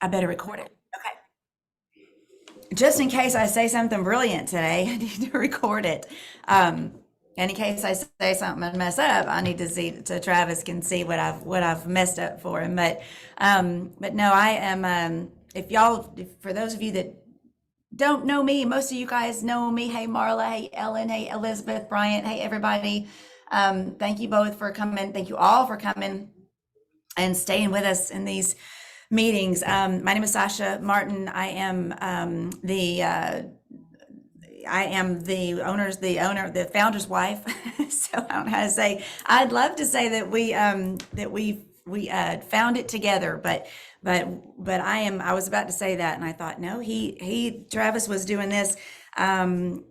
I better record it. Okay. Just in case I say something brilliant today, I need to record it. Um, and in case I say something and mess up, I need to see so Travis can see what I've messed up for him. But no, I am. For those of you that don't know me, most of you guys know me. Hey, Marla. Hey, Ellen. Hey, Elizabeth. Bryant. Hey, everybody. Thank you both for coming. Thank you all for coming and staying with us in these meetings. My name is Sasha Martin. I am the founder's wife. So I don't know how to say. I'd love to say that we found it together, but I was about to say that, and I thought, no, Travis was doing this. Um,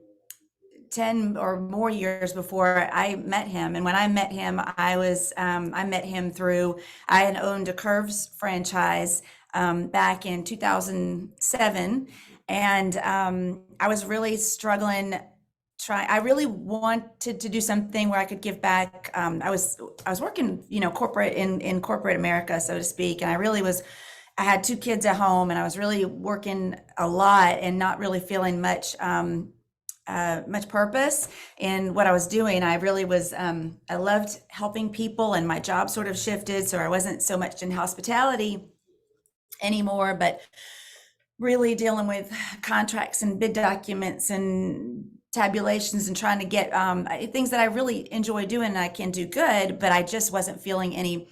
10 or more years before I met him. And when I met him, I met him through, I had owned a Curves franchise back in 2007. And I was really struggling. I really wanted to do something where I could give back. I was working, corporate in corporate America, so to speak. And I had two kids at home, and I was really working a lot and not really feeling much purpose in what I was doing. I loved helping people, and my job sort of shifted. So I wasn't so much in hospitality anymore, but really dealing with contracts and bid documents and tabulations and trying to get things that I really enjoy doing and I can do good, but I just wasn't feeling any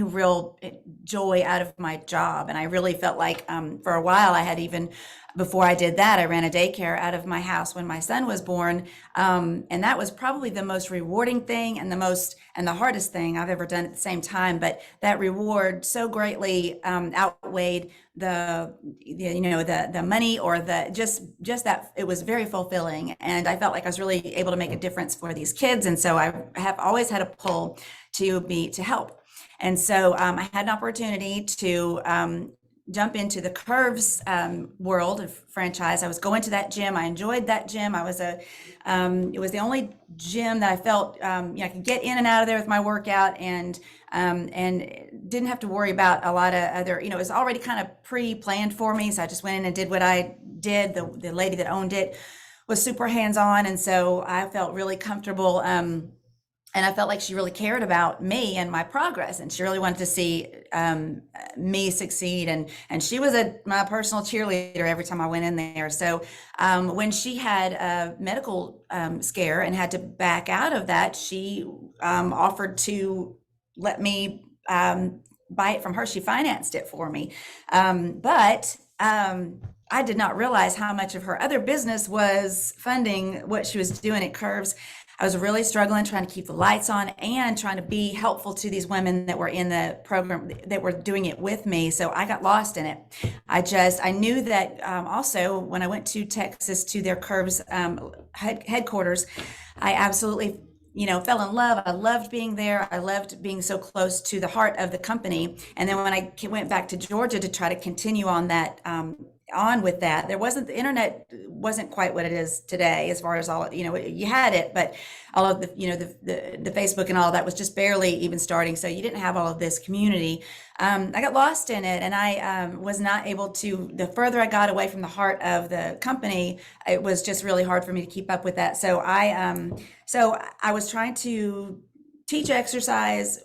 real joy out of my job. And I really felt like for a while before I did that, I ran a daycare out of my house when my son was born. And that was probably the most rewarding thing and the hardest thing I've ever done at the same time. But that reward so greatly outweighed the money, or just that it was very fulfilling. And I felt like I was really able to make a difference for these kids. And so I have always had a pull to help. And so I had an opportunity to jump into the Curves world of franchise. I was going to that gym. I enjoyed that gym. It was the only gym that I felt, I could get in and out of there with my workout, and didn't have to worry about a lot of other, it was already kind of pre-planned for me. So I just went in and did what I did. The lady that owned it was super hands-on. And so I felt really comfortable. And I felt like she really cared about me and my progress, and she really wanted to see me succeed. And she was my personal cheerleader every time I went in there. So when she had a medical scare and had to back out of that, she offered to let me buy it from her. She financed it for me, but I did not realize how much of her other business was funding what she was doing at Curves. I was really struggling trying to keep the lights on and trying to be helpful to these women that were in the program that were doing it with me. So I got lost in it. I knew that also when I went to Texas to their Curves headquarters, I absolutely fell in love. I loved being there. I loved being so close to the heart of the company. And then when I went back to Georgia to try to continue on with that, the internet wasn't quite what it is today, as far as all, you had it, but all of the Facebook and all of that was just barely even starting. So you didn't have all of this community. I got lost in it, and I was not able to, the further I got away from the heart of the company, it was just really hard for me to keep up with that. So I was trying to teach exercise.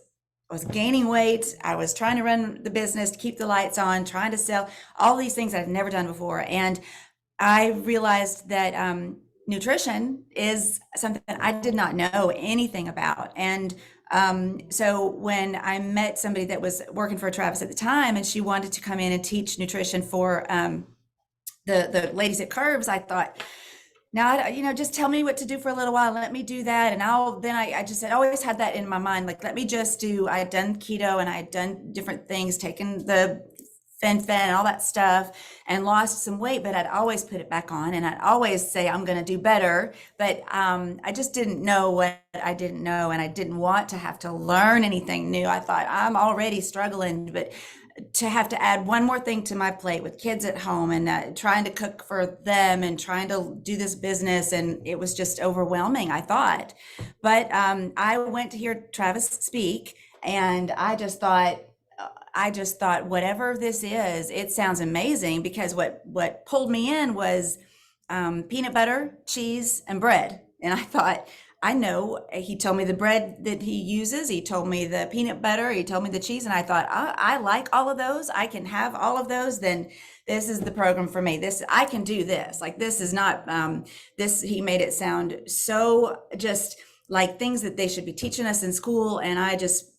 I was gaining weight. I was trying to run the business, to keep the lights on, trying to sell all these things I've never done before. And I realized that nutrition is something I did not know anything about. And so when I met somebody that was working for Travis at the time, and she wanted to come in and teach nutrition for the ladies at Curves, I thought, now, just tell me what to do for a little while. Let me do that. And I just had always had that in my mind. Like, let me just I had done keto and I had done different things, taken the fen and all that stuff, and lost some weight, but I'd always put it back on, and I'd always say, I'm going to do better. But I just didn't know what I didn't know. And I didn't want to have to learn anything new. I thought, I'm already struggling, but to have to add one more thing to my plate with kids at home, and trying to cook for them and trying to do this business, and it was just overwhelming, I thought. But I went to hear Travis speak, and I just thought, I just thought, whatever this is, it sounds amazing, because what pulled me in was peanut butter, cheese, and bread. And I thought, I know, he told me the bread that he uses, he told me the peanut butter, he told me the cheese, and I thought, I like all of those. I can have all of those. Then this is the program for me. This, I can do this. Like, this is not this. He made it sound so just like things that they should be teaching us in school, and I just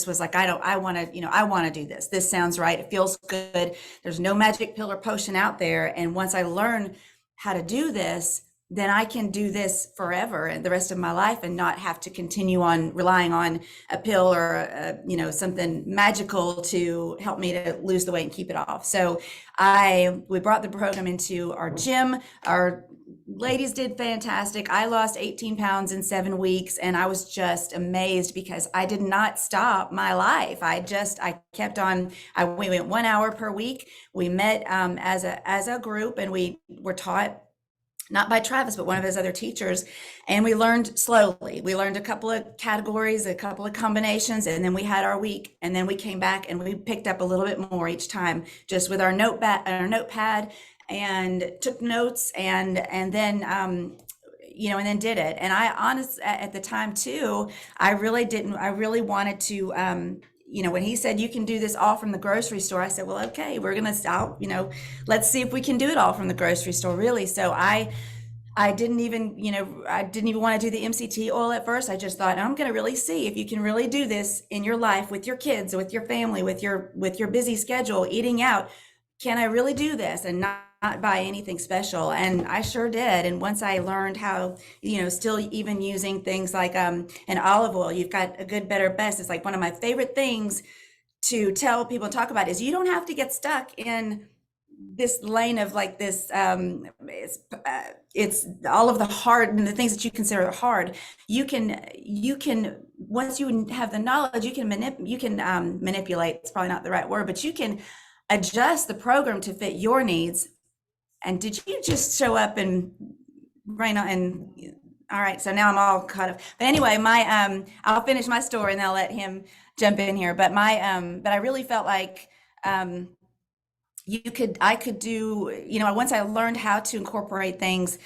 was like, I want to, I want to do this. This sounds right. It feels good. There's no magic pill or potion out there. And once I learn how to do this, then I can do this forever and the rest of my life, and not have to continue on relying on a pill or something magical to help me to lose the weight and keep it off. So we brought the program into our gym. Our ladies did fantastic. I lost 18 pounds in 7 weeks, and I was just amazed, because I did not stop my life. I kept on. We went 1 hour per week. We met as a group, and we were taught, not by Travis, but one of his other teachers. And we learned slowly. We learned a couple of categories, a couple of combinations, and then we had our week. And then we came back and we picked up a little bit more each time, just with our notepad, and took notes, and then and then did it. And at the time too, I really wanted to, when he said, you can do this all from the grocery store, I said, well, okay, we're going to stop, let's see if we can do it all from the grocery store, really. So I didn't even want to do the MCT oil at first. I just thought, I'm going to really see if you can really do this in your life, with your kids, with your family, with your busy schedule, eating out. Can I really do this and not buy anything special? And I sure did. And once I learned how, still even using things like an olive oil, you've got a good, better, best. It's like one of my favorite things to tell people and talk about is, you don't have to get stuck in this lane of like this. It's all of the hard and the things that you consider hard. You can once you have the knowledge, you can manipulate. It's probably not the right word, but you can adjust the program to fit your needs. And did you just show up and rain on? And all right, so now I'm all caught up. But anyway, I'll finish my story and I'll let him jump in here. But but I really felt like I could do, once I learned how to incorporate things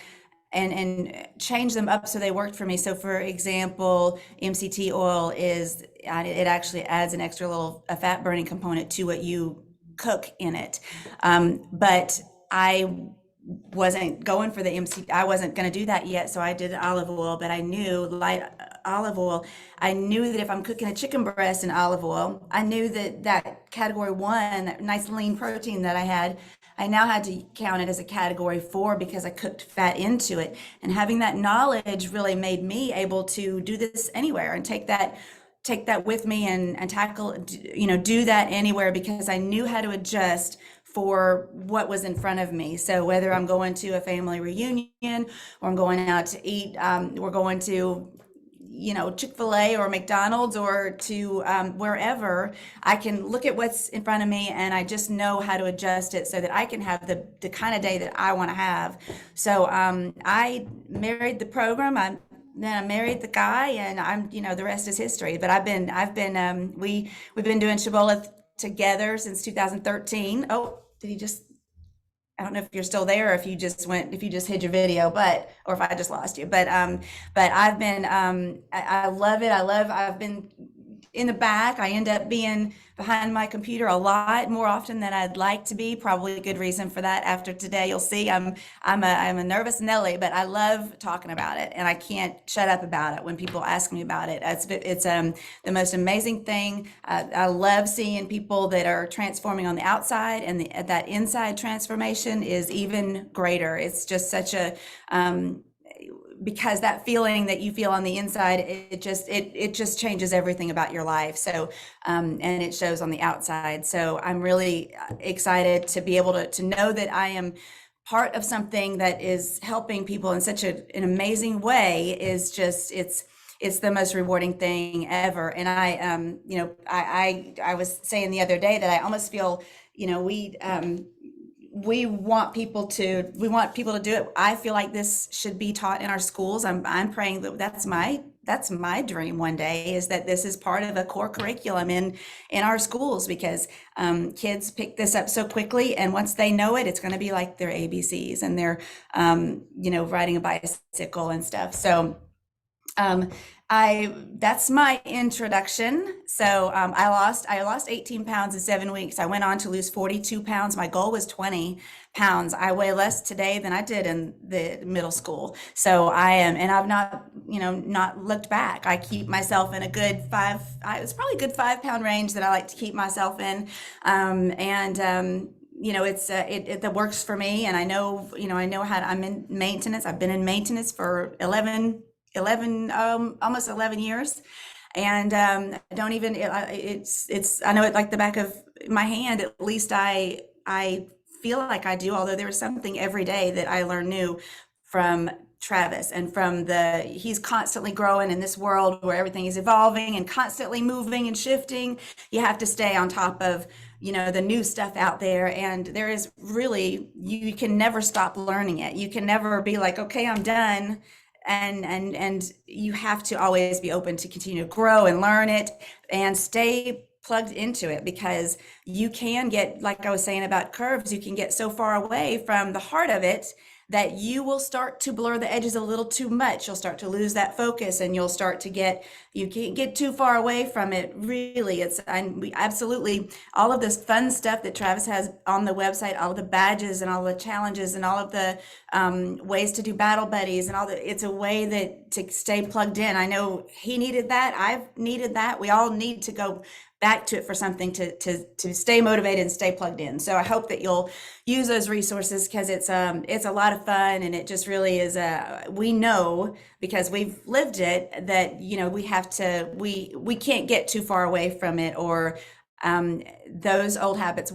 and change them up so they worked for me. So for example, MCT oil it actually adds an extra little fat burning component to what you cook in it. But I wasn't going for the MCT. I wasn't going to do that yet. So I did olive oil, but I knew light olive oil. I knew that if I'm cooking a chicken breast in olive oil, I knew that category 1, that nice lean protein that I now had to count it as a category 4, because I cooked fat into it. And having that knowledge really made me able to do this anywhere and take that with me and tackle, do that anywhere, because I knew how to adjust for what was in front of me. So whether I'm going to a family reunion, or I'm going out to eat, we're going to, Chick-fil-A or McDonald's, or to wherever, I can look at what's in front of me, and I just know how to adjust it so that I can have the kind of day that I want to have. So I married the program. Then I married the guy, and I'm, the rest is history. But we've been doing Shibboleth together since 2013. Oh, did he just? I don't know if you're still there, or if you just hid your video, or if I just lost you. But I've been, I love it. I've been in the back. I end up being behind my computer a lot more often than I'd like to be. Probably a good reason for that. After today, you'll see I'm a nervous Nelly, but I love talking about it, and I can't shut up about it when people ask me about it. It's the most amazing thing. I love seeing people that are transforming on the outside, and that inside transformation is even greater. It's just such a because that feeling that you feel on the inside, it just changes everything about your life. So and it shows on the outside. So I'm really excited to be able to know that I am part of something that is helping people in such an amazing way. Is just, it's the most rewarding thing ever. And I was saying the other day that I almost feel, we want people to do it. I feel like this should be taught in our schools. I'm praying that that's my that's my dream one day, is that this is part of a core curriculum in our schools, because kids pick this up so quickly, and once they know it, it's going to be like their ABCs, and they're riding a bicycle and stuff. So um, I that's my introduction. So I lost 18 pounds in 7 weeks. I went on to lose 42 pounds. My goal was 20 pounds. I weigh less today than I did in the middle school. So and I've not, not looked back. I keep myself in a good it's probably a good 5 pound range that I like to keep myself in. And that works for me. And I know how I'm in maintenance. I've been in maintenance for 11 almost 11 years. And I don't even it's I know it like the back of my hand. At least I feel like I do, although there is something every day that I learn new from Travis, and he's constantly growing in this world where everything is evolving and constantly moving and shifting. You have to stay on top of the new stuff out there, and there is really, you can never stop learning it. You can never be like, okay, I'm done. And you have to always be open to continue to grow and learn it and stay plugged into it, because you can get, like I was saying about curves, you can get so far away from the heart of it that you will start to blur the edges a little too much. You'll start to lose that focus, and you can't get too far away from it. Really, and we absolutely, all of this fun stuff that Travis has on the website, all of the badges and all the challenges and all of the ways to do battle buddies and it's a way that to stay plugged in. I know he needed that. I've needed that. We all need to go back to it for something to stay motivated and stay plugged in. So I hope that you'll use those resources, because it's a lot of fun, and it just really is we know, because we've lived it, that we can't get too far away from it, or those habits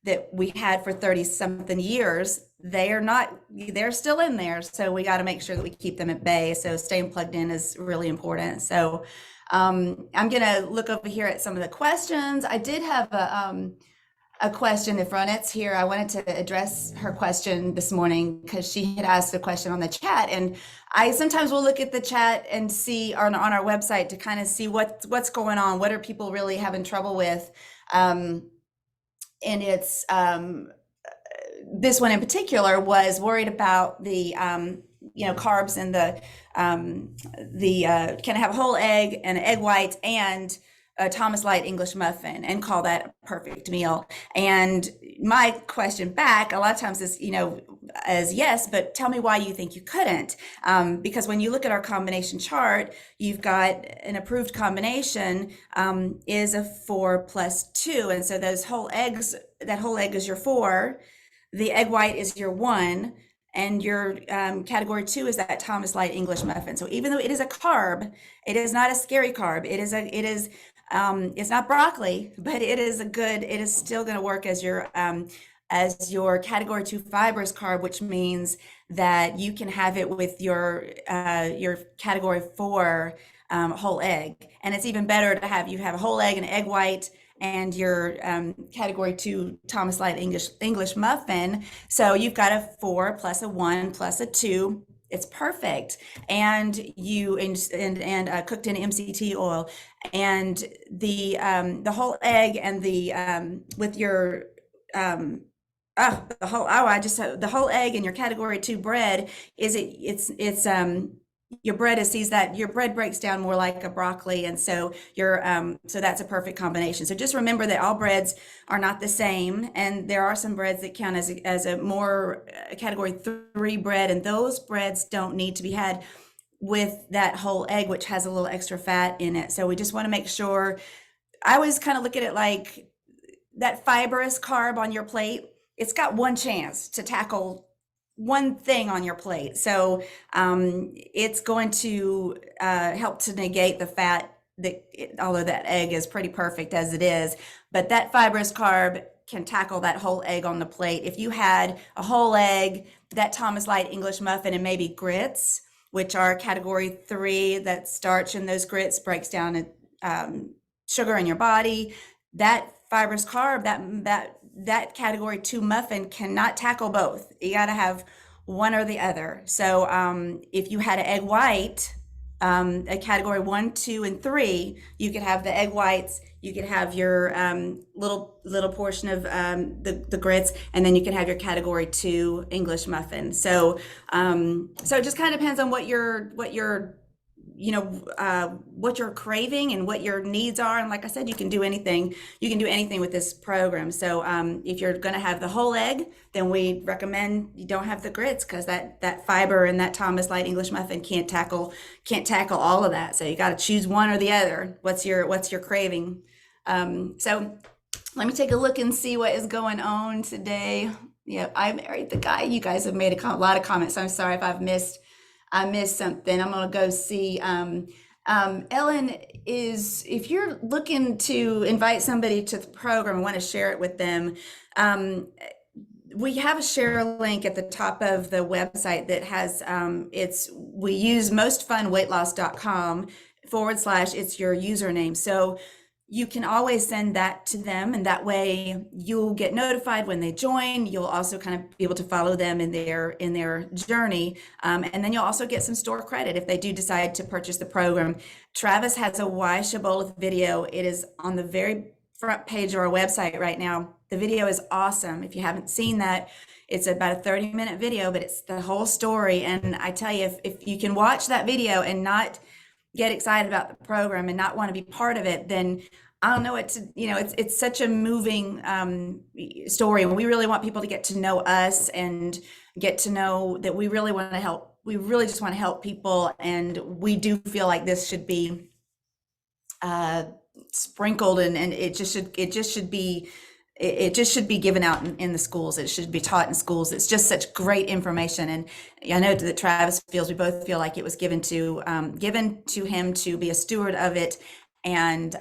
that we had for 30 something years, they're still in there. So we got to make sure that we keep them at bay. So staying plugged in is really important. So I'm going to look over here at some of the questions. I did have a question. If Ronette's here, I wanted to address her question this morning, because she had asked a question on the chat, and I sometimes will look at the chat and see on our website to kind of see what's going on. What are people really having trouble with? And it's this one in particular was worried about the carbs and can I have a whole egg and an egg white and a Thomas Light English muffin and call that a perfect meal? And my question back a lot of times is, as yes, but tell me why you think you couldn't. Because when you look at our combination chart, you've got an approved combination is a 4+2. And so that whole egg is your 4, the egg white is your 1, and your category 2 is that Thomas Light English muffin. So even though it is a carb, it is not a scary carb. It's not broccoli, but it is still going to work as your category 2 fibrous carb, which means that you can have it with your category 4 whole egg. And it's even better to have a whole egg and egg white and your category 2 Thomas Light English muffin. So you've got a 4 plus a 1 plus a 2. It's perfect. And cooked in MCT oil, and the whole egg and with your the whole egg and your category 2 bread your bread breaks down more like a broccoli, and so so that's a perfect combination. So just remember that all breads are not the same, and there are some breads that count as a more category 3 bread, and those breads don't need to be had with that whole egg, which has a little extra fat in it. So we just want to make sure. I always kind of look at it like that fibrous carb on your plate. It's got one chance to tackle one thing on your plate. So it's going to help to negate the fat, although that egg is pretty perfect as it is, but that fibrous carb can tackle that whole egg on the plate. If you had a whole egg, that Thomas Light English muffin, and maybe grits, which are category 3, that starch in those grits breaks down sugar in your body, that fibrous carb, that category 2 muffin cannot tackle both. You got to have one or the other. So if you had an egg white, a category 1, 2, and 3. You could have the egg whites, you could have your little portion of the grits, and then you can have your category 2 English muffin. So it just kind of depends on what your what you're craving and what your needs are. And like I said, you can do anything with this program. So if you're going to have the whole egg, then we recommend you don't have the grits, because that fiber and that Thomas Light English muffin can't tackle all of that. So you got to choose one or the other. What's your craving? So let me take a look and see what is going on today. Yeah, I married the guy. You guys have made a lot of comments. I'm sorry if I missed something. I'm gonna go see. Ellen, if you're looking to invite somebody to the program and want to share it with them, we have a share link at the top of the website that has we use mostfunweightloss.com / it's your username. So you can always send that to them, and that way you'll get notified when they join. You'll also kind of be able to follow them in their journey, and then you'll also get some store credit if they do decide to purchase the program. Travis has a Why Shibboleth video. It is on the very front page of our website right now. The video is awesome. If you haven't seen that, it's about a 30-minute video, but it's the whole story. And I tell you, if you can watch that video and not get excited about the program and not want to be part of it, then I don't know what to, it's such a moving story. And we really want people to get to know us and get to know that we really want to help. We really just want to help people. And we do feel like this should be sprinkled, and it just should be given out in the schools. It should be taught in schools. It's just such great information. And I know that Travis feels, we both feel like it was given to him to be a steward of it. And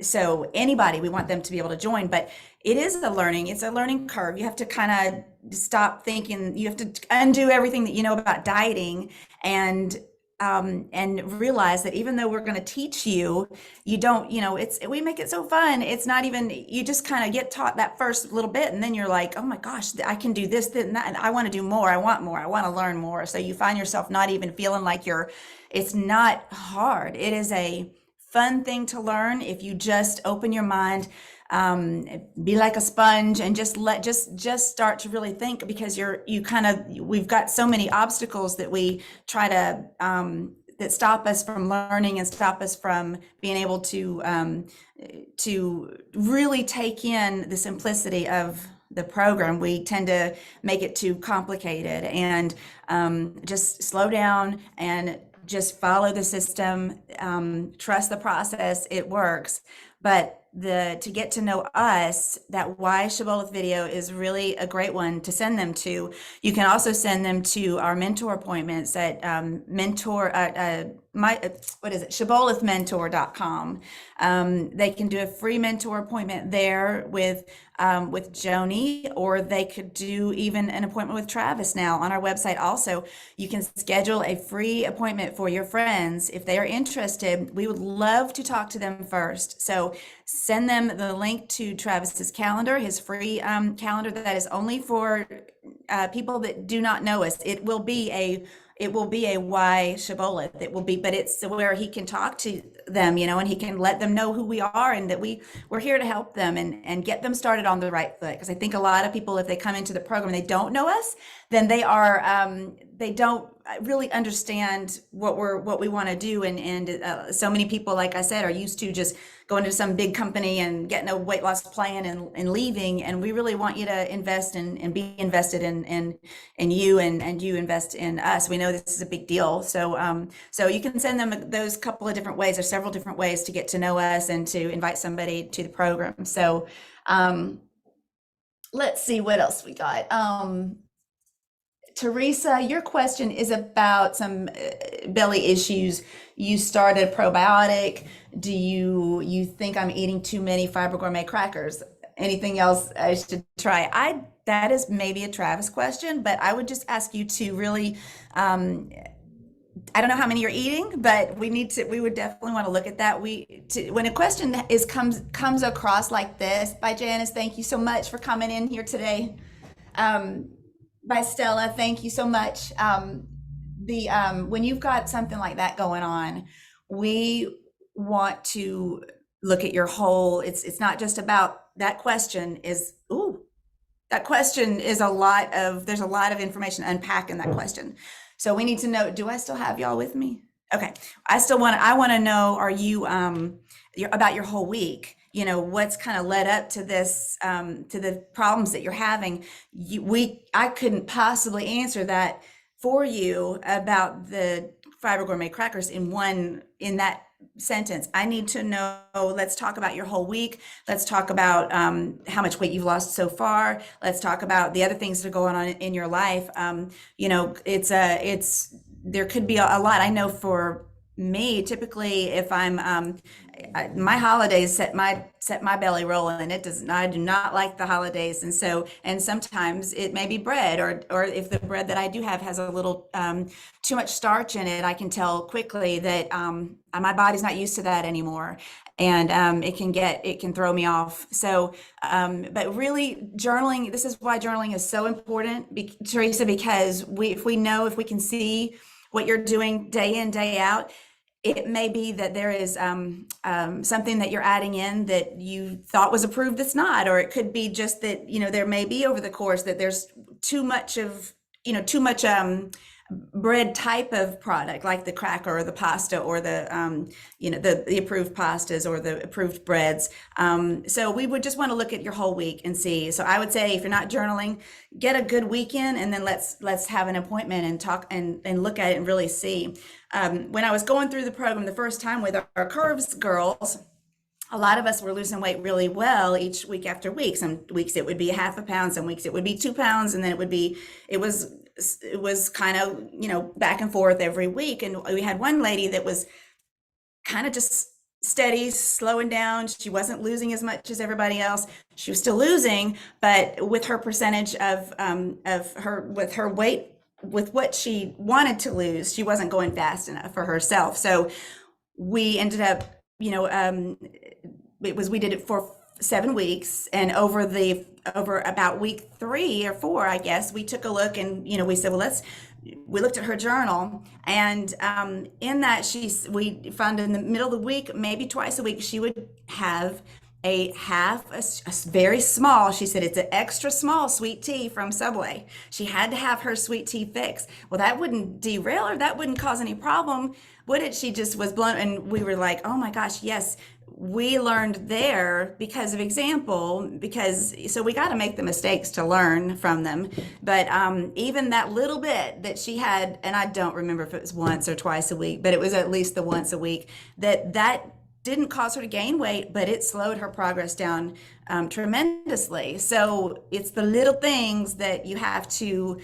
so anybody, we want them to be able to join, but it's a learning curve. You have to kind of stop thinking, you have to undo everything that you know about dieting, and realize that even though we're going to teach you, you don't, we make it so fun. It's not even, you just kind of get taught that first little bit, and then you're like, oh my gosh, I can do this, that, and that, and I want to do more. I want more. I want to learn more. So you find yourself not even feeling like it's not hard. It is a fun thing to learn if you just open your mind, be like a sponge, and just start to really think, because we've got so many obstacles that we try to that stop us from learning and stop us from being able to really take in the simplicity of the program. We tend to make it too complicated, and just slow down and just follow the system, trust the process, it works. But to get to know us, that Why Shibboleth video is really a great one to send them to. You can also send them to our mentor appointments at shibbolethmentor.com. They can do a free mentor appointment there with Joni, or they could do even an appointment with Travis now on our website. Also, you can schedule a free appointment for your friends. If they are interested, we would love to talk to them first. So send them the link to Travis's calendar, his free calendar that is only for people that do not know us. It will be a Why Shibboleth. It will be, but it's where he can talk to them, and he can let them know who we are, and that we're here to help them and get them started on the right foot. Because I think a lot of people, if they come into the program and they don't know us, then they don't really understand what we want to do. And so many people, like I said, are used to just going to some big company and getting a weight loss plan and leaving. And we really want you to invest and be invested in you, and you invest in us. We know this is a big deal. So you can send them those couple of different ways. There's several different ways to get to know us and to invite somebody to the program. So let's see what else we got. Teresa, your question is about some belly issues. You started probiotic. Do you think I'm eating too many Fiber Gourmet crackers? Anything else I should try? That is maybe a Travis question, but I would just ask you to really, I don't know how many you're eating, but we would definitely want to look at that. When a question comes across like this, by Janice, thank you so much for coming in here today. By Stella, thank you so much. the when you've got something like that going on, we want to look at your whole, it's not just about that question is, ooh, that question is a lot of, there's a lot of information to unpack in that question. So we need to know, do I still have y'all with me? Okay. I want to know, are you, about your whole week? You know, what's kind of led up to this, to the problems that you're having. I couldn't possibly answer that for you about the fiber gourmet crackers in that sentence. I need to know, let's talk about your whole week. Let's talk about how much weight you've lost so far. Let's talk about the other things that are going on in your life. You know, there could be a lot. I know for me, typically, if my holidays set my belly rolling. I do not like the holidays, and sometimes it may be bread, or if the bread that I do have has a little too much starch in it, I can tell quickly that my body's not used to that anymore, and it can throw me off. So, but really, journaling. This is why journaling is so important, Teresa, because if we can see what you're doing day in, day out, it may be that there is something that you're adding in that you thought was approved that's not, or it could be just that, there may be over the course that there's too much bread type of product, like the cracker or the pasta or the approved pastas or the approved breads. So we would just want to look at your whole week and see. So I would say, if you're not journaling, get a good weekend, and then let's have an appointment and talk and look at it and really see. When I was going through the program the first time with our Curves girls, a lot of us were losing weight really well each week after week. Some weeks it would be a half a pound, some weeks it would be 2 pounds, and then it was kind of, back and forth every week. And we had one lady that was kind of just steady, slowing down. She wasn't losing as much as everybody else. She was still losing, but with her percentage with her weight, with what she wanted to lose, she wasn't going fast enough for herself. So we ended up, we did it for 7 weeks, and over about week 3 or 4, I guess, we took a look, and we said, well, we looked at her journal, and in that we found in the middle of the week, maybe twice a week, she would have a very small, she said, it's an extra small sweet tea from Subway. She had to have her sweet tea fix. Well, that wouldn't derail her, that wouldn't cause any problem, would it? She just was blown, and we were like, oh my gosh, yes. We learned there because of example, so we got to make the mistakes to learn from them. But even that little bit that she had, and I don't remember if it was once or twice a week, but it was at least the once a week, that didn't cause her to gain weight, but it slowed her progress down tremendously. So it's the little things that you have to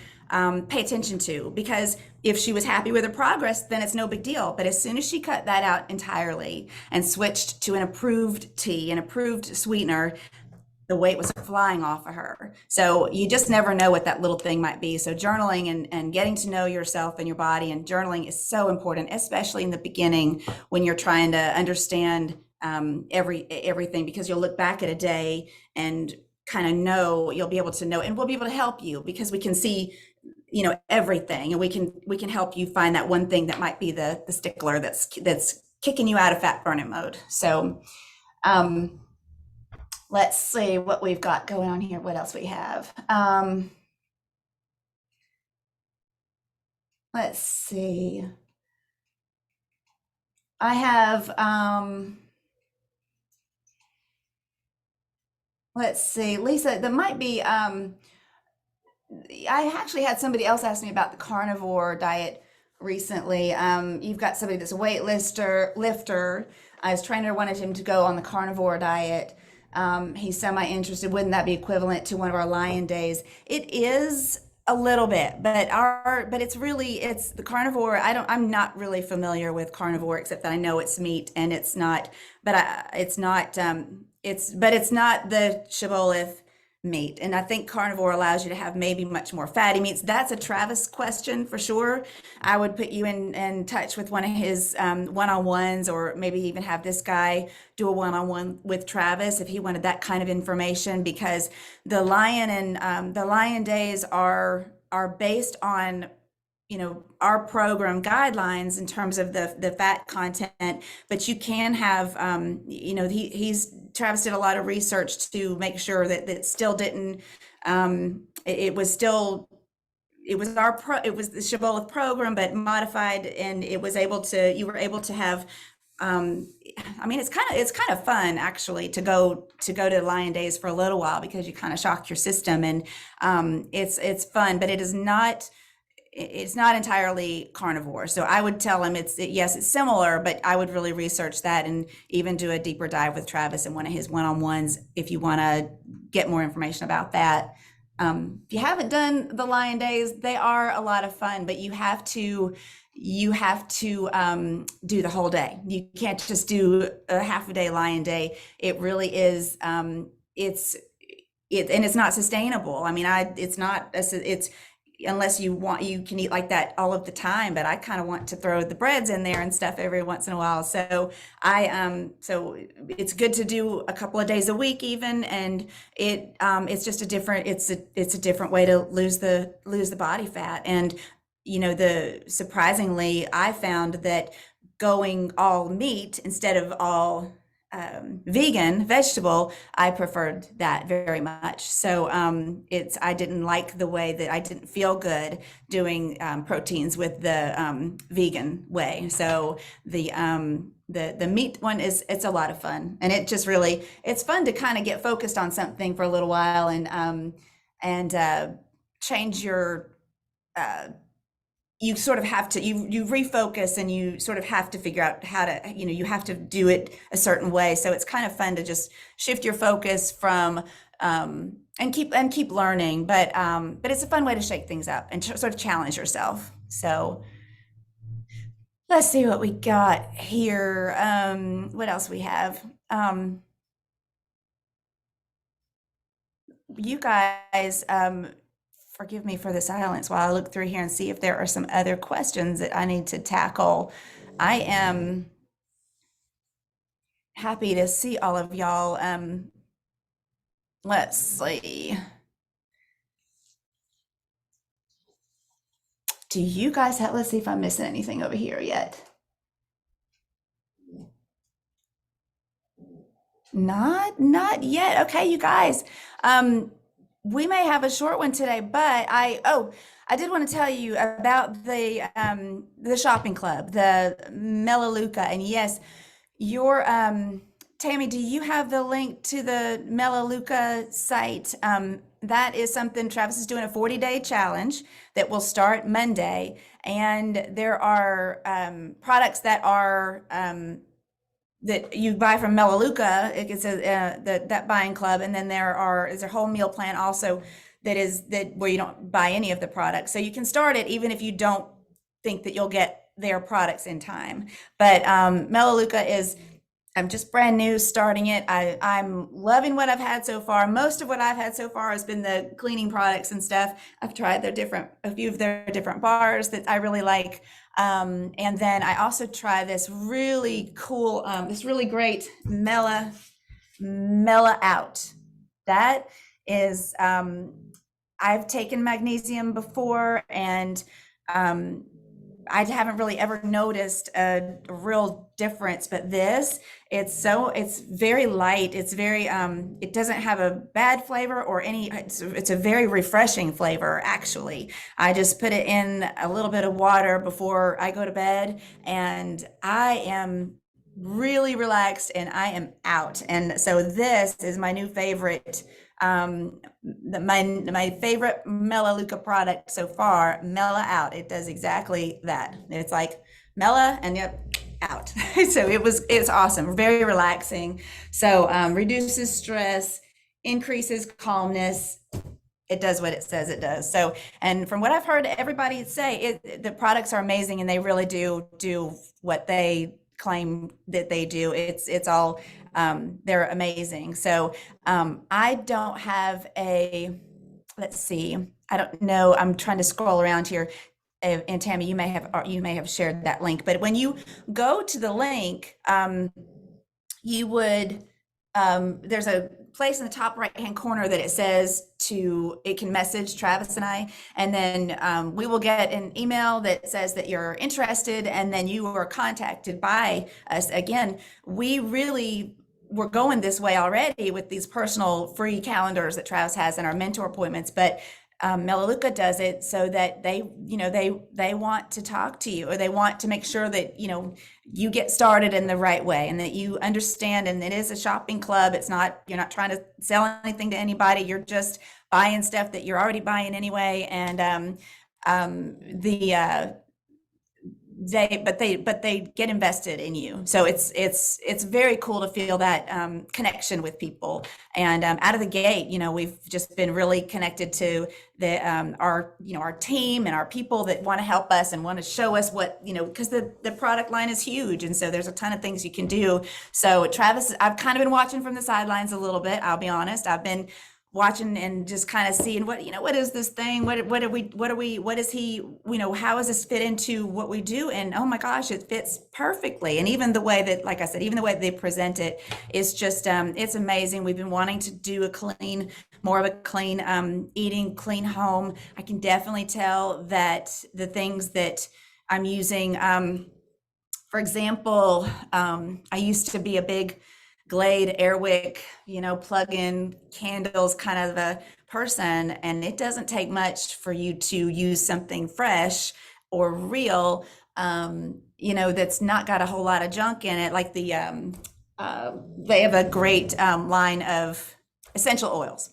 pay attention to, because if she was happy with her progress, then it's no big deal. But as soon as she cut that out entirely and switched to an approved tea, an approved sweetener, the weight was flying off of her. So you just never know what that little thing might be. So journaling and getting to know yourself and your body, and journaling is so important, especially in the beginning when you're trying to understand everything, because you'll look back at a day and kind of know, you'll be able to know, and we'll be able to help you because we can see everything, and we can help you find that one thing that might be the stickler that's kicking you out of fat burning mode. So let's see what we've got going on here. What else we have? Let's see. I have let's see, Lisa, there might be I actually had somebody else ask me about the carnivore diet recently. You've got somebody that's a lifter. His trainer wanted him to go on the carnivore diet. He's semi-interested. Wouldn't that be equivalent to one of our lion days? It is a little bit, but it's the carnivore. I'm not really familiar with carnivore, except that I know it's meat, and it's not, it's not, it's not the Shibboleth meat. And I think carnivore allows you to have maybe much more fatty meats. That's a Travis question for sure. I would put you in touch with one of his one-on-ones, or maybe even have this guy do a one-on-one with Travis if he wanted that kind of information, because the lion days are based on our program guidelines in terms of the fat content, but you can have, Travis did a lot of research to make sure that still didn't, it was still, it was the Shibboleth program, but modified, and you were able to have, um, I mean, it's kind of fun actually to go to Lion Days for a little while because you kind of shock your system, and it's fun, but it's not entirely carnivore. So I would tell him yes, it's similar, but I would really research that and even do a deeper dive with Travis in one of his one-on-ones if you want to get more information about that. If you haven't done the Lion Days, they are a lot of fun, but you have to do the whole day. You can't just do a half a day Lion Day. It really is. And it's not sustainable. I mean, it's not, it's, unless you can eat like that all of the time, but I kind of want to throw the breads in there and stuff every once in a while. So it's good to do a couple of days a week even, and it's just it's a different way to lose the body fat. And the surprisingly, I found that going all meat instead of all vegan vegetable, I preferred that very much. So I didn't like the way that I didn't feel good doing proteins with the vegan way. So the meat one it's a lot of fun, and it's fun to kind of get focused on something for a little while, and change your you sort of have to you refocus, and you sort of have to figure out how to, you have to do it a certain way. So it's kind of fun to just shift your focus from and keep learning, but it's a fun way to shake things up and sort of challenge yourself. So let's see what we got here. What else we have? You guys, forgive me for the silence while I look through here and see if there are some other questions that I need to tackle. I am happy to see all of y'all. Let's see. Do you guys have, let's see if I'm missing anything over here yet. Not yet. Okay, you guys. Um, we may have a short one today, but I did want to tell you about the shopping club, the Melaleuca. And yes, your Tammy, do you have the link to the Melaleuca site? That is something Travis is doing, a 40-day challenge that will start Monday. And there are products that you buy from Melaleuca. It's that buying club, and then is a whole meal plan also that where you don't buy any of the products, so you can start it even if you don't think that you'll get their products in time. But Melaleuca is, I'm just brand new starting it. I'm loving what I've had so far. Most of what I've had so far has been the cleaning products and stuff. I've tried a few of their different bars that I really like. And then I also try this really cool, this really great Mela Out. That is, I've taken magnesium before, and um, I haven't really ever noticed a real difference, but it's very light. It's very, it doesn't have a bad flavor or it's a very refreshing flavor, actually. I just put it in a little bit of water before I go to bed, and I am really relaxed and I am out. And so this is my new favorite, my favorite Melaleuca product so far, Mela Out. It does exactly that. It's like Mela and yep, out. So it's awesome, very relaxing. So reduces stress, increases calmness. It does what it says it does. So, and from what I've heard everybody say, the products are amazing, and they really do what they claim that they do. It's all, they're amazing. So I don't have let's see, I don't know, I'm trying to scroll around here. And Tammy, you may have shared that link, but when you go to the link, you would, there's a place in the top right hand corner that it says it can message Travis and I, and then we will get an email that says that you're interested, and then you are contacted by us. Again, we're going this way already with these personal free calendars that Travis has and our mentor appointments, but Melaleuca does it so that they want to talk to you, or they want to make sure that you get started in the right way, and that you understand. And it is a shopping club. You're not trying to sell anything to anybody. You're just buying stuff that you're already buying anyway. And the they get invested in you, so it's very cool to feel that connection with people. And out of the gate, we've just been really connected to our team and our people that want to help us and want to show us what, because the product line is huge, and so there's a ton of things you can do. So Travis, I've kind of been watching from the sidelines a little bit, I'll be honest. I've been watching and just kind of seeing what is this thing, what is he, how does this fit into what we do? And oh my gosh, it fits perfectly. And even the way that, like I said, even the way they present it is just it's amazing. We've been wanting to do more of a clean eating, clean home. I can definitely tell that the things that I'm using, for example, I used to be a big Glade Airwick, plug-in candles kind of a person, and it doesn't take much for you to use something fresh or real, that's not got a whole lot of junk in it. Like they have a great line of essential oils,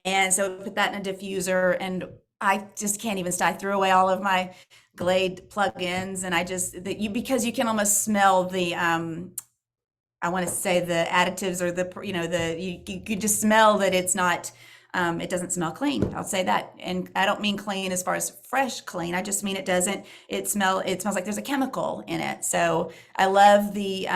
and so put that in a diffuser, and I just can't even stop. I threw away all of my Glade plug-ins, and because you can almost smell the I want to say the additives, or you could just smell that it's not, it doesn't smell clean. I'll say that. And I don't mean clean as far as fresh clean. I just mean it smells like there's a chemical in it. So I love the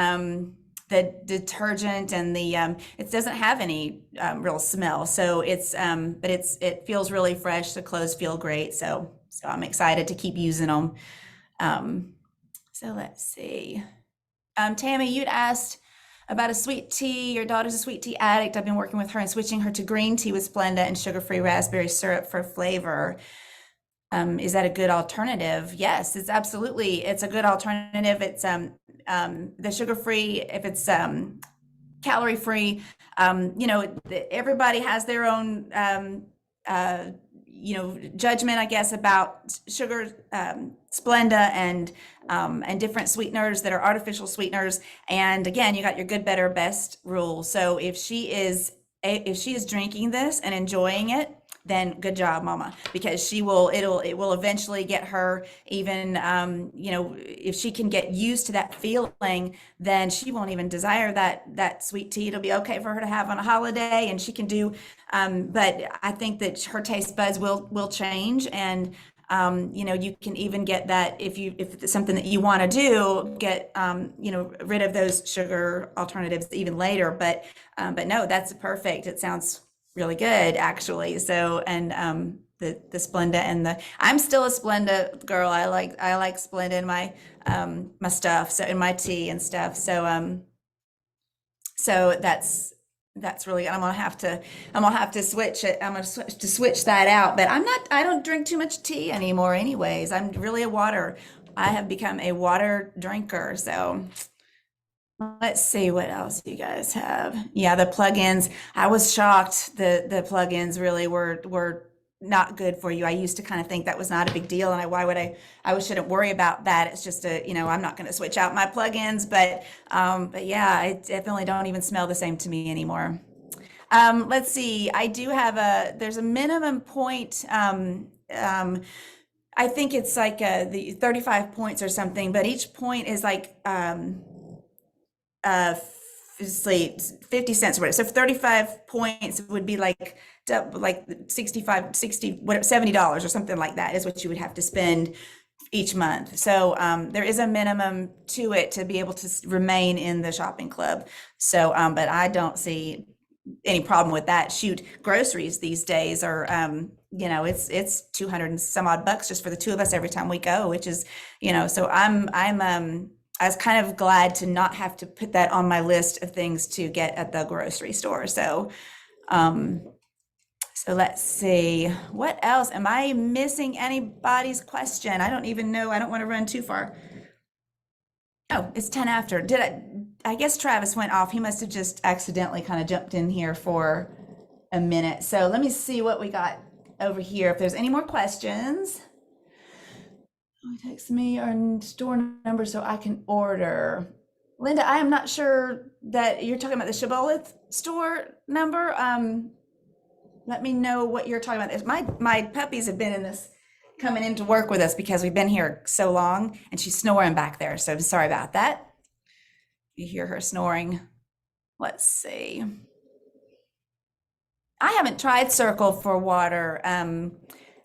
detergent, and it doesn't have any real smell. So it feels really fresh. The clothes feel great. So I'm excited to keep using them. So let's see. Tammy, you'd asked about a sweet tea. Your daughter's a sweet tea addict. I've been working with her and switching her to green tea with Splenda and sugar-free raspberry syrup for flavor. Is that a good alternative? Yes, it's a good alternative. It's the sugar-free, if it's calorie-free, everybody has their own judgment, I guess, about sugar, Splenda, and different sweeteners that are artificial sweeteners. And again, you got your good, better, best rule. So if she is drinking this and enjoying it, then good job, mama, because it will eventually get her, even, if she can get used to that feeling, then she won't even desire that sweet tea. It'll be okay for her to have on a holiday, and she can do, but I think that her taste buds will change. And, you can even get that if it's something that you want to do, get, rid of those sugar alternatives even later. But no, that's perfect. It sounds really good, actually. So, and the Splenda, and I'm still a Splenda girl. I like Splenda in my my stuff, so in my tea and stuff. So that's really good. I'm gonna have to switch it. I'm gonna switch that out. But I don't drink too much tea anymore anyways. I'm really I have become a water drinker. So let's see what else you guys have. Yeah, the plugins. I was shocked. The plugins really were not good for you. I used to kind of think that was not a big deal, and I shouldn't worry about that. It's just I'm not going to switch out my plugins, but yeah, I definitely don't even smell the same to me anymore. Let's see. I do have there's a minimum point. I think it's like the 35 points or something, but each point is like uh it's like 50 cents or whatever. So 35 points would be like 65, 60, whatever, $70 or something like that is what you would have to spend each month. So there is a minimum to it to be able to remain in the shopping club. So but I don't see any problem with that. Shoot, groceries these days are it's 200 and some odd bucks just for the two of us every time we go, which is, so I was kind of glad to not have to put that on my list of things to get at the grocery store. So So let's see, what else? Am I missing anybody's question? I don't even know. I don't want to run too far. Oh, it's 10 after. I guess Travis went off. He must have just accidentally kind of jumped in here for a minute. So let me see what we got over here. If there's any more questions, text me our store number so I can order. Linda, I am not sure that you're talking about the Shibboleth store number. Let me know what you're talking about. My puppies have been in this coming into work with us because we've been here so long, and she's snoring back there. So I'm sorry about that. You hear her snoring. Let's see. I haven't tried Circle for water.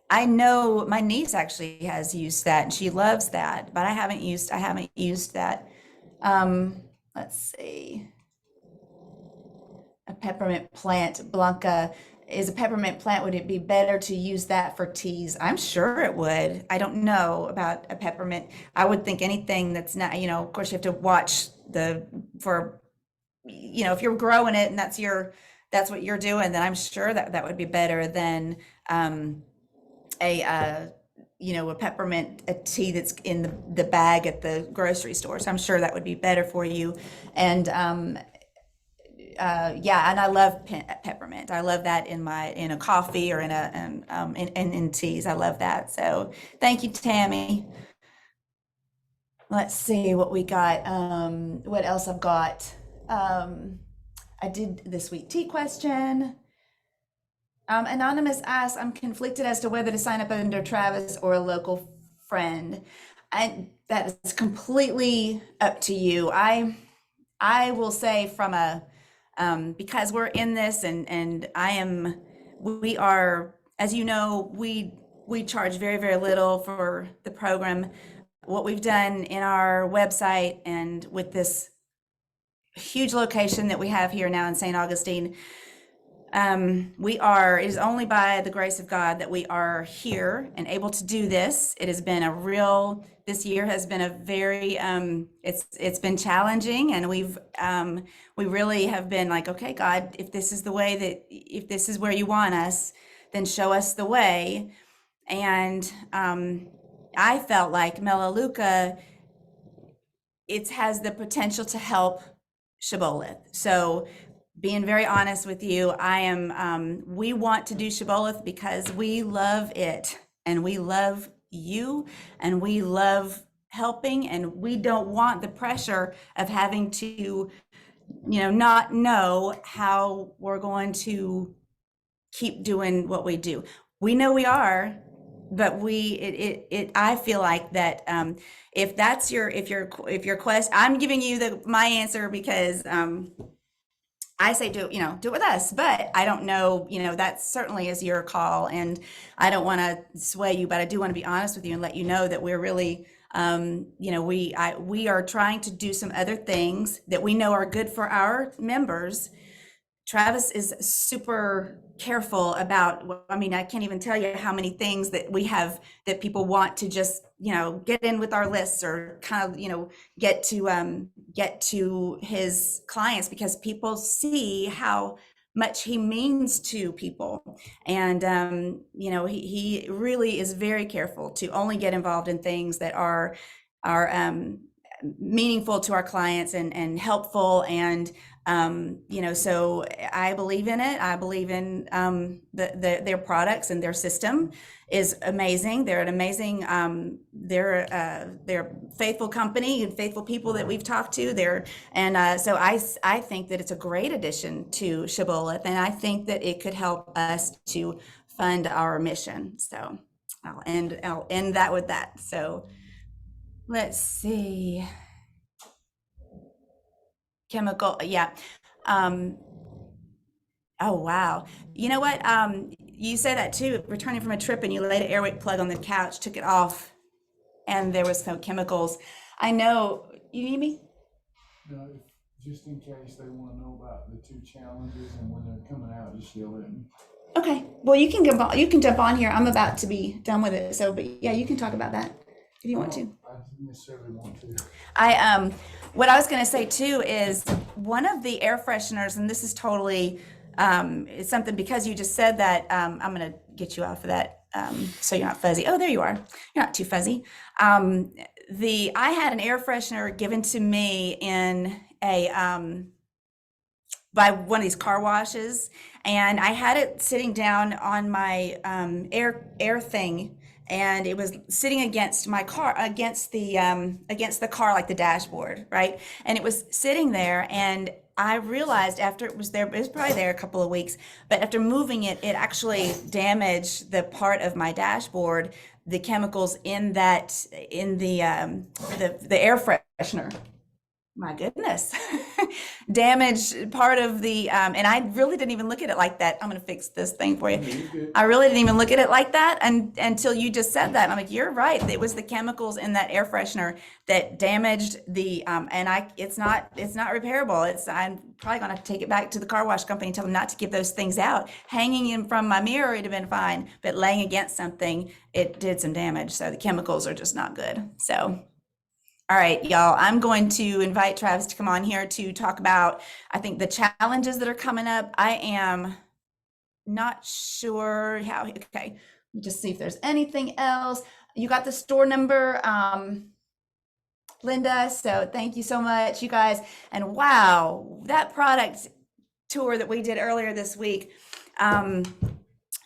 I know my niece actually has used that and she loves that, but I haven't used that. Let's see. A peppermint plant, Blanca is a peppermint plant. Would it be better to use that for teas? I'm sure it would. I don't know about a peppermint. I would think anything that's not, of course you have to watch if you're growing it and that's what you're doing, then I'm sure that would be better than a peppermint, a tea that's in the bag at the grocery store. So I'm sure that would be better for you. And yeah, and I love peppermint. I love that in a coffee or in teas. I love that. So thank you, Tammy. Let's see what we got. What else I've got. I did the sweet tea question. Anonymous asks, I'm conflicted as to whether to sign up under Travis or a local friend. That is completely up to you. I will say because we're in this and we are, as you know, we charge very, very little for the program. What we've done in our website and with this huge location that we have here now in St. Augustine, it is only by the grace of God that we are here and able to do this. It has been this year has been a very, it's been challenging, and we really have been like, okay, God, if this is where you want us, then show us the way. And, I felt like Melaleuca, it has the potential to help Shibboleth. So being very honest with you, we want to do Shibboleth because we love it and we love you and we love helping, and we don't want the pressure of having to, not know how we're going to keep doing what we do. We know we are, but I feel like that, if your quest, I'm giving you my answer because, I say do it with us, but I don't know, that certainly is your call, and I don't want to sway you, but I do want to be honest with you and let you know that we're really, we are trying to do some other things that we know are good for our members. Travis is super careful about, I can't even tell you how many things that we have that people want to just, get in with our lists or kind of, get to his clients, because people see how much he means to people. And, he really is very careful to only get involved in things that are meaningful to our clients and helpful. And, so I believe in it. I believe in their products, and their system is amazing. They're an amazing, they're faithful company and faithful people that we've talked to there. And so I think that it's a great addition to Shibboleth, and I think that it could help us to fund our mission. So I'll end that with that. So let's see. Chemical, yeah. Um, oh wow. You know what? You said that too, returning from a trip and you laid an airwick plug on the couch, took it off, and there was no chemicals. I know, you need me? No, just in case they want to know about the two challenges and when they're coming out, just yell at me. Okay. Well, you can jump on here. I'm about to be done with it. So, but yeah, you can talk about that if you want to. I don't necessarily want to. What I was going to say too is one of the air fresheners, and this is totally it's something, because you just said that, I'm going to get you off of that, so you're not fuzzy. Oh, there you are. You're not too fuzzy. I had an air freshener given to me in a, by one of these car washes, and I had it sitting down on my air thing, and it was sitting against my car, against the car, like the dashboard, right? And it was sitting there, and I realized after it was there, it was probably there a couple of weeks, but after moving it, it actually damaged the part of my dashboard, the chemicals in that, in the air freshener. My goodness. Damaged part of the, and I really didn't even look at it like that. I'm going to fix this thing for you. You're good. I really didn't even look at it like that, until you just said that. I'm like, you're right. It was the chemicals in that air freshener that damaged the, it's not repairable. I'm probably going to take it back to the car wash company and tell them not to give those things out. Hanging in from my mirror, it'd have been fine, but laying against something, it did some damage. So the chemicals are just not good. So. All right, y'all, I'm going to invite Travis to come on here to talk about, I think, the challenges that are coming up. I am not sure how, okay, let me just see if there's anything else. You got the store number, Linda, so thank you so much, you guys. And wow, that product tour that we did earlier this week,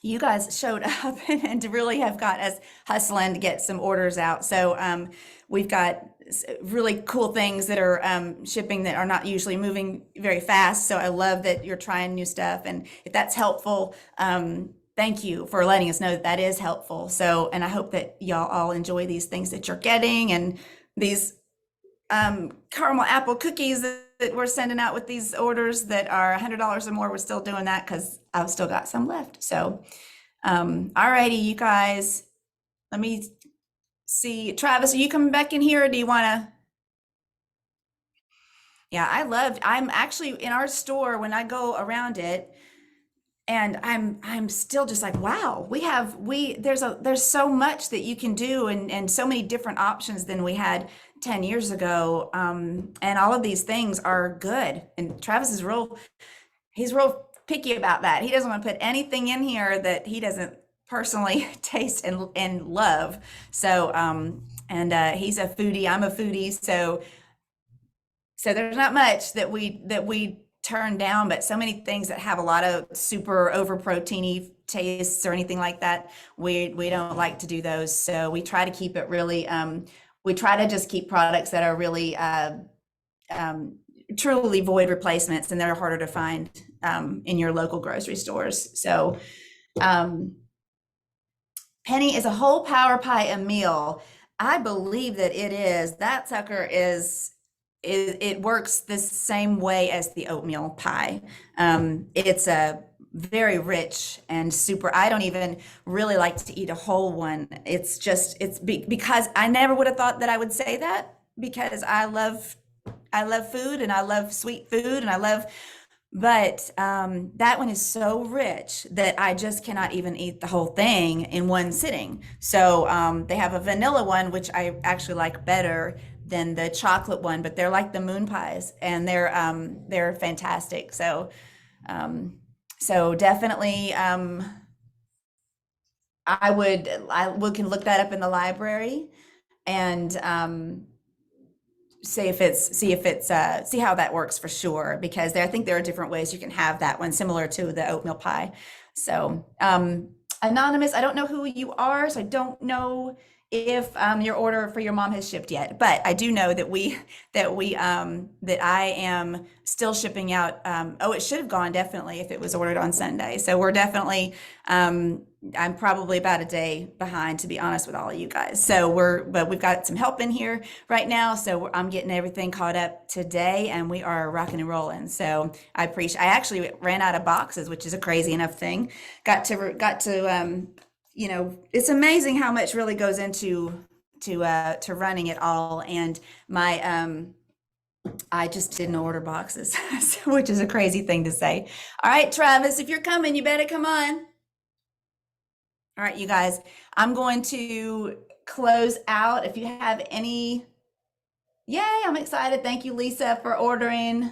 you guys showed up and really have got us hustling to get some orders out. So we've got really cool things that are shipping that are not usually moving very fast. So I love that you're trying new stuff. And if that's helpful, thank you for letting us know that that is helpful. So, and I hope that y'all all enjoy these things that you're getting, and these caramel apple cookies that we're sending out with these orders that are $100 or more. We're still doing that because I've still got some left. So, all righty, you guys, let me see. Travis, are you coming back in here, or do you want to? Yeah, I'm actually in our store when I go around it, and I'm still just like, wow, there's so much that you can do, and so many different options than we had 10 years ago. And all of these things are good. And Travis is he's real picky about that. He doesn't want to put anything in here that he doesn't personally taste and love. So, he's a foodie, I'm a foodie. So there's not much that we turn down, but so many things that have a lot of super over proteiny tastes or anything like that, we don't like to do those. So we try to keep it really, we try to just keep products that are really truly void replacements, and they're harder to find in your local grocery stores. So Penny, is a whole power pie a meal? I believe that it is. That sucker it works the same way as the oatmeal pie. It's a very rich and super. I don't even really like to eat a whole one. Because I never would have thought that I would say that, because I love food, and I love sweet food, and but that one is so rich that I just cannot even eat the whole thing in one sitting. So they have a vanilla one, which I actually like better than the chocolate one, but they're like the moon pies, and they're fantastic. So definitely, we can look that up in the library, and see how that works for sure, because I think there are different ways you can have that one similar to the oatmeal pie. So anonymous, I don't know who you are, so I don't know if your order for your mom has shipped yet, but I do know that I am still shipping out. It should have gone definitely if it was ordered on Sunday. So we're definitely, I'm probably about a day behind, to be honest with all of you guys. But we've got some help in here right now. So I'm getting everything caught up today, and we are rocking and rolling. So I actually ran out of boxes, which is a crazy enough thing. Got to it's amazing how much really goes into to running it all. And I just didn't order boxes, which is a crazy thing to say. All right, Travis, if you're coming, you better come on. All right, you guys, I'm going to close out. If you have any, yay, I'm excited. Thank you, Lisa, for ordering.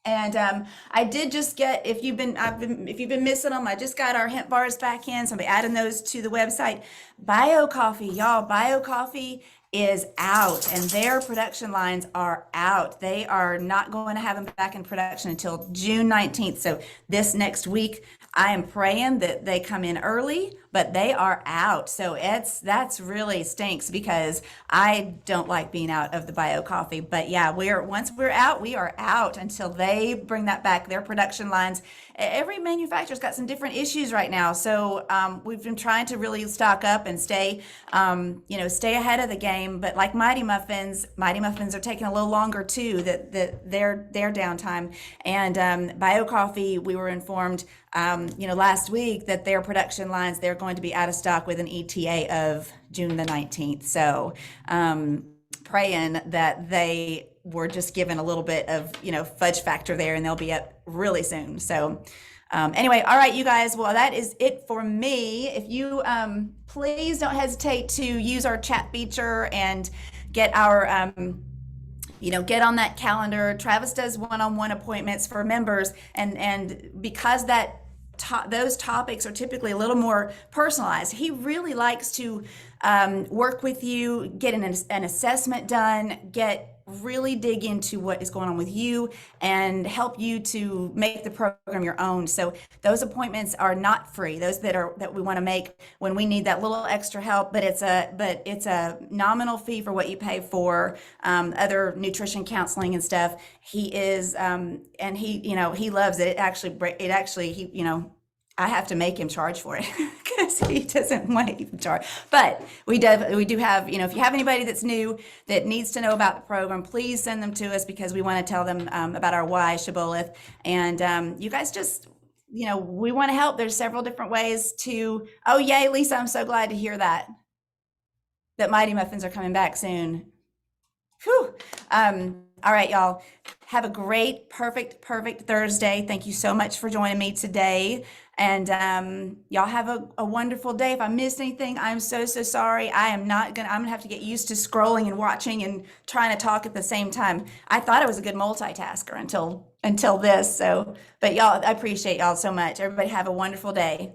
And I did just get, if you've been missing them, I just got our hemp bars back in, so I'll be adding those to the website. Bio Coffee, y'all, Bio Coffee is out, and their production lines are out. They are not going to have them back in production until June 19th. So this next week, I am praying that they come in early, but they are out. So that's really stinks because I don't like being out of the bio coffee. But yeah, once we're out, we are out until they bring that back. Their production lines. Every manufacturer's got some different issues right now. So we've been trying to really stock up and stay ahead of the game. But like Mighty Muffins are taking a little longer too. That their downtime. And Bio Coffee, we were informed last week that their production lines, they're going to be out of stock with an ETA of June the 19th. So praying that they were just given a little bit of, fudge factor there, and they'll be up really soon. So anyway, all right, you guys, well, that is it for me. If you please don't hesitate to use our chat feature and get our get on that calendar. Travis does one-on-one appointments for members, and because those topics are typically a little more personalized, he really likes to work with you, get an assessment done, really dig into what is going on with you and help you to make the program your own. So those appointments are not free. Those that we want to make when we need that little extra help, but it's a nominal fee for what you pay for other nutrition counseling and stuff. He is and he loves it. I have to make him charge for it because he doesn't want to even charge. But we do have, if you have anybody that's new that needs to know about the program, please send them to us because we want to tell them about our why Shibboleth. And you guys just, we want to help. There's several different ways to, oh, yay, Lisa, I'm so glad to hear that Mighty Muffins are coming back soon. Whew. All right, y'all. Have a great, perfect Thursday. Thank you so much for joining me today. And y'all have a wonderful day. If I missed anything, I'm so sorry. I'm gonna have to get used to scrolling and watching and trying to talk at the same time. I thought I was a good multitasker until this. So, but y'all, I appreciate y'all so much. Everybody have a wonderful day.